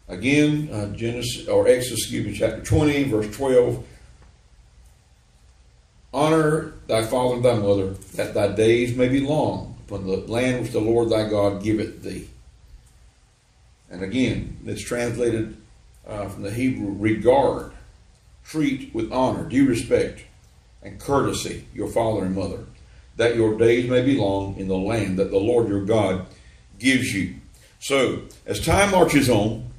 Again, Exodus, chapter 20, verse 12. Honor thy father and thy mother, that thy days may be long upon the land which the Lord thy God giveth thee. And again, it's translated from the Hebrew, regard, treat with honor, due respect, and courtesy your father and mother, that your days may be long in the land that the Lord your God gives you. So, as time marches on,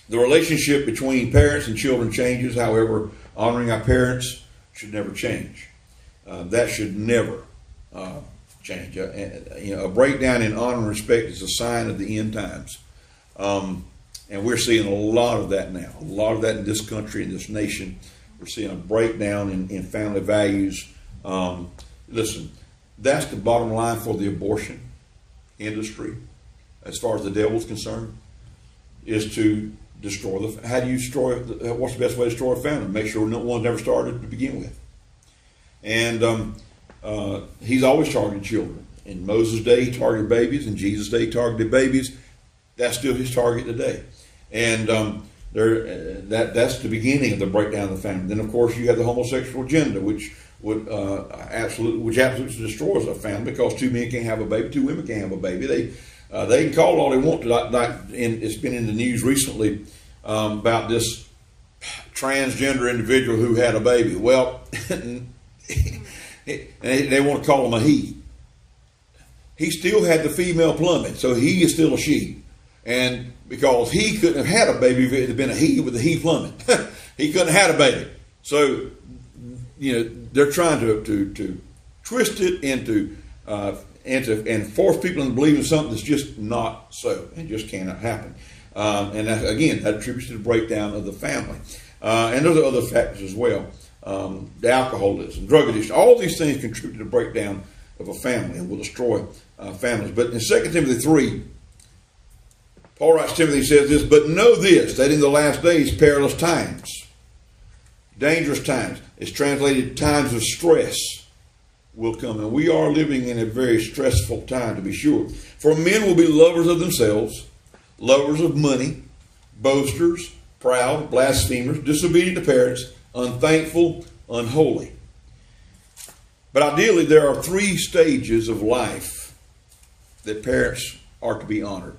the relationship between parents and children changes. However, honoring our parents should never change. That should never change. A breakdown in honor and respect is a sign of the end times. And we're seeing a lot of that now. A lot of that in this country, in this nation. We're seeing a breakdown in family values. Listen, that's the bottom line for the abortion industry, as far as the devil's concerned, is to destroy how do you destroy, what's the best way to destroy a family? Make sure no one's ever started to begin with. And he's always targeted children. In Moses' day, he targeted babies. In Jesus' day, he targeted babies. That's still his target today. And that's the beginning of the breakdown of the family. Then, of course, you have the homosexual agenda, which absolutely destroys a family, because two men can't have a baby, two women can't have a baby. They can call all they want to. It's been in the news recently about this transgender individual who had a baby. Well, and they want to call him a he. He still had the female plumbing, so he is still a she. And because he couldn't have had a baby if it had been a he with the he plumbing. He couldn't have had a baby. So, they're trying to twist it into and force people into believing something that's just not so and just cannot happen. And that, again, that attributes to the breakdown of the family. And there's other factors as well. The alcoholism, drug addiction, all these things contribute to the breakdown of a family and will destroy families. But in 2 Timothy 3, Paul writes to Timothy, says this, but know this, that in the last days perilous times, dangerous times, it's translated times of stress, will come. And we are living in a very stressful time, to be sure. For men will be lovers of themselves, lovers of money, boasters, proud, blasphemers, disobedient to parents, unthankful, unholy. But ideally, there are 3 stages of life that parents are to be honored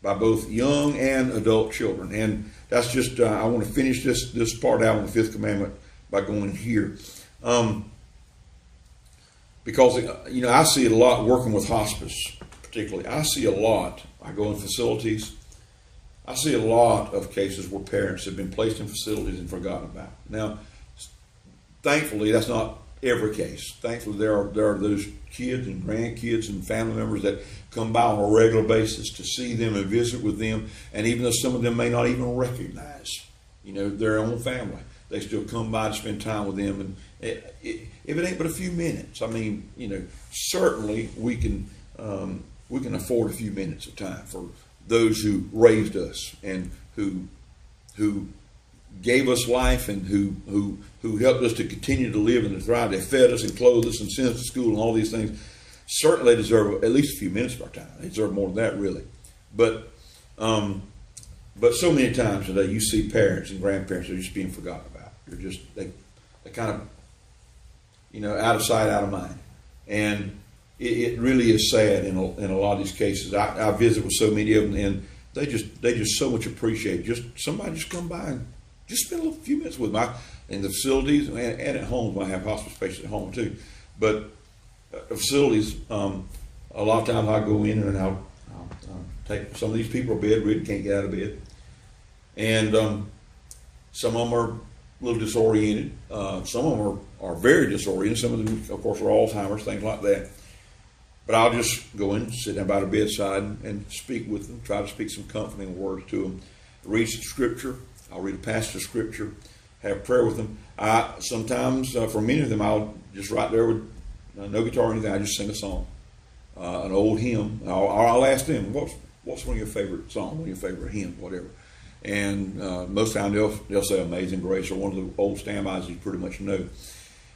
by both young and adult children. And that's just, I want to finish this part out on the 5th commandment by going here. Because, I see it a lot working with hospice, particularly. I see a lot, I go in facilities, I see a lot of cases where parents have been placed in facilities and forgotten about. Now, thankfully, that's not every case. Thankfully, there are those kids and grandkids and family members that come by on a regular basis to see them and visit with them. And even though some of them may not even recognize, their own family, they still come by to spend time with them. And if it ain't but a few minutes, certainly we can afford a few minutes of time for those who raised us and who gave us life and who helped us to continue to live and to thrive. They fed us and clothed us and sent us to school and all these things. Certainly they deserve at least a few minutes of our time. They deserve more than that, really. But so many times today you see parents and grandparents that are just being forgotten about. They kind of, out of sight, out of mind. And it really is sad in a lot of these cases. I visit with so many of them, and they just so much appreciate just somebody just come by and just spend a few minutes with them. In the facilities and at home, I have hospice patients at home too. But facilities, a lot of times I go in and I'll take some of these people are bedridden, can't get out of bed, and some of them are a little disoriented. Some of them are very disoriented. Some of them, of course, are Alzheimer's, things like that. But I'll just go in, sit down by the bedside and speak with them, try to speak some comforting words to them, read some scripture. I'll read a passage of scripture, have prayer with them. Sometimes, for many of them, I'll just right there with no guitar or anything, I just sing a song, an old hymn. Or I'll ask them, what's one of your favorite songs, one of your favorite hymns, whatever. And most of the time they'll say Amazing Grace or one of the old standbys you pretty much know.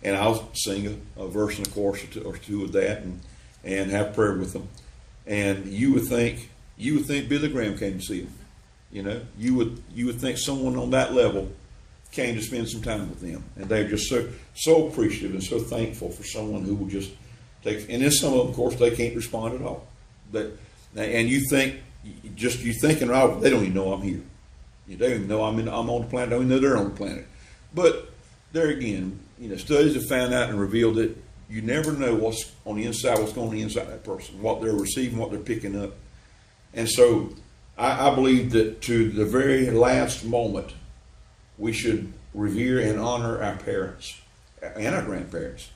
And I'll sing a verse and a chorus or two of that and have prayer with them. And you would think Billy Graham came to see them. You know, you would think someone on that level came to spend some time with them, and they're just so appreciative and so thankful for someone who will just take. And then some of them, of course, they can't respond at all. And you thinking, oh, they don't even know I'm here. They don't even know I'm on the planet. They don't even know they're on the planet. But there again, studies have found out and revealed that you never know what's on the inside, what's going on the inside of that person, what they're receiving, what they're picking up. And so I believe that to the very last moment, we should revere and honor our parents and our grandparents.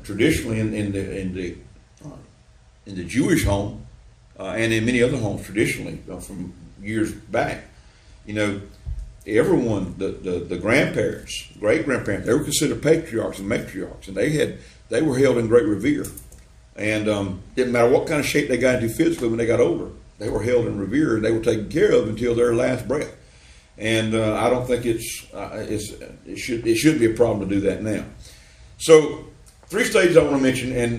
Traditionally in the Jewish home and in many other homes traditionally from years back, everyone, the grandparents, great grandparents, they were considered patriarchs and matriarchs, and they were held in great revere. And didn't matter what kind of shape they got into physically when they got older, they were held in revere and they were taken care of until their last breath. And I don't think it should be a problem to do that now. So 3 stages I want to mention, and